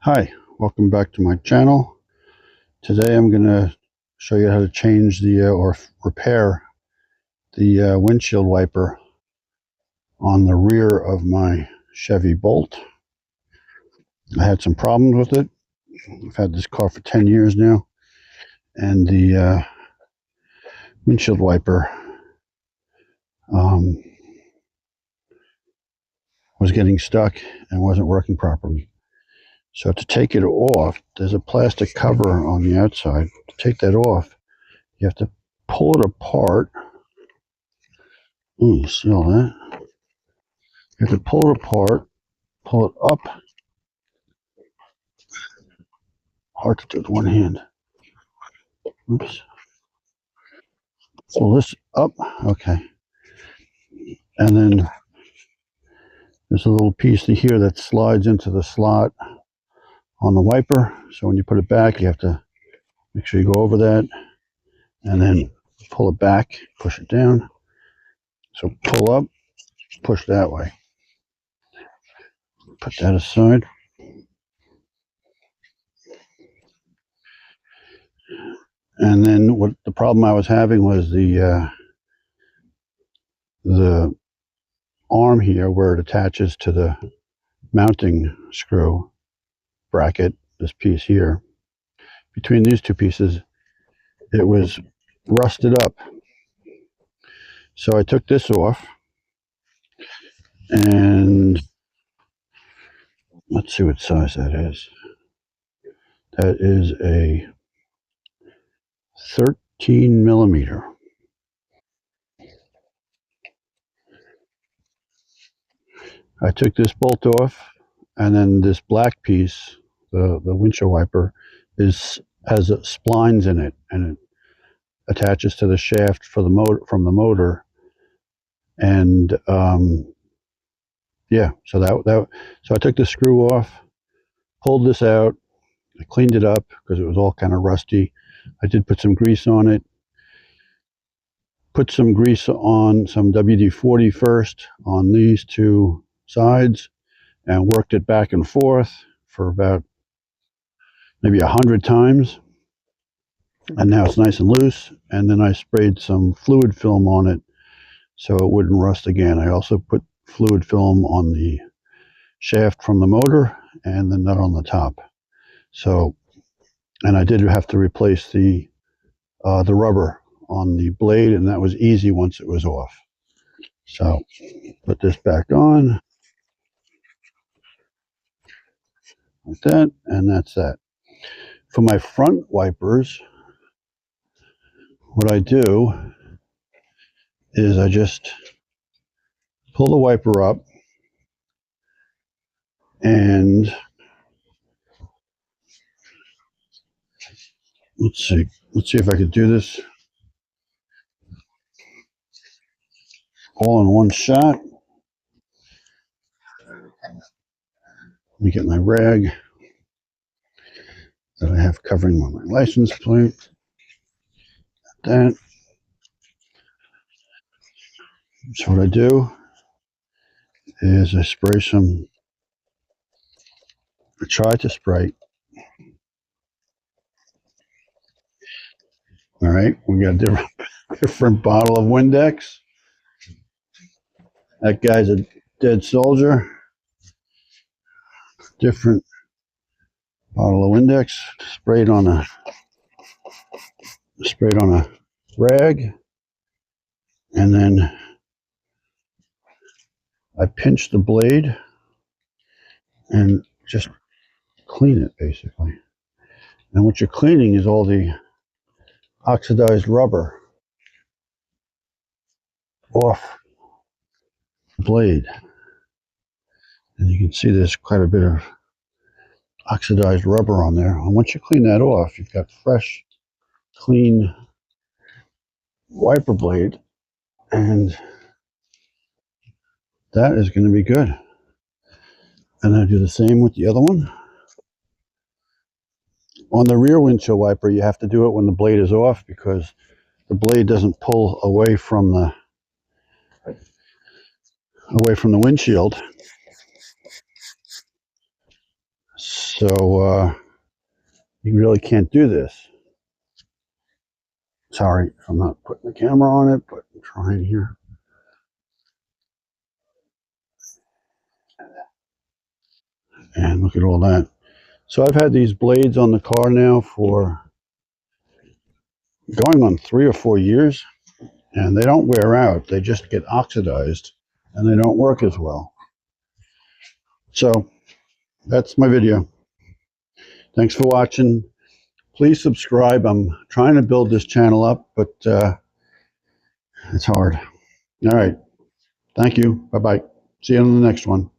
Hi, welcome back to my channel. Today I'm going to show you how to change or repair the windshield wiper on the rear of my Chevy Bolt. I had some problems with it. I've had this car for 10 years now, and the windshield wiper was getting stuck and wasn't working properly. So to take it off, there's a plastic cover on the outside. To take that off, you have to pull it apart. Ooh, you see all that? You have to pull it apart, pull it up. Hard to do with one hand. Oops. Pull this up. Okay. And then there's a little piece here that slides into the slot on the wiper. So when you put it back, you have to make sure you go over that and then pull it back, push it down. So pull up, push that way. Put that aside. And then what the problem I was having was the arm here where it attaches to the mounting screw bracket, this piece here. Between these two pieces, it was rusted up. So I took this off, and let's see what size that is. That is a 13 millimeter. I took this bolt off, and then this black piece, the windshield wiper, has splines in it, and it attaches to the shaft for the motor from the motor. And yeah, so so I took the screw off, pulled this out, I cleaned it up because it was all kind of rusty. I did put some grease on it. Put some grease on some WD-40 first on these two sides and worked it back and forth for about maybe 100 times. And now it's nice and loose. And then I sprayed some fluid film on it so it wouldn't rust again. I also put fluid film on the shaft from the motor and the nut on the top. So, and I did have to replace the rubber on the blade, and that was easy once it was off. So put this back on like that, and that's that. For my front wipers, what I do is I just pull the wiper up, and let's see if I could do this all in one shot. Let me get my rag that I have covering my license plate. That. So what I do is I spray some. I try to spray. All right, we got a different bottle of Windex. That guy's a dead soldier. Different bottle of Windex, sprayed on a rag, and then I pinch the blade and just clean it basically. And what you're cleaning is all the oxidized rubber off the blade. And you can see there's quite a bit of oxidized rubber on there. And once you clean that off, you've got fresh, clean wiper blade, and that is going to be good. And I do the same with the other one. On the rear windshield wiper, you have to do it when the blade is off because the blade doesn't pull away from the windshield. So you really can't do this. Sorry if I'm not putting the camera on it, but I'm trying here. And look at all that. So I've had these blades on the car now for going on 3 or 4 years, and they don't wear out. They just get oxidized, and they don't work as well. So that's my video. Thanks for watching. Please subscribe. I'm trying to build this channel up, but it's hard. All right. Thank you. Bye-bye. See you on the next one.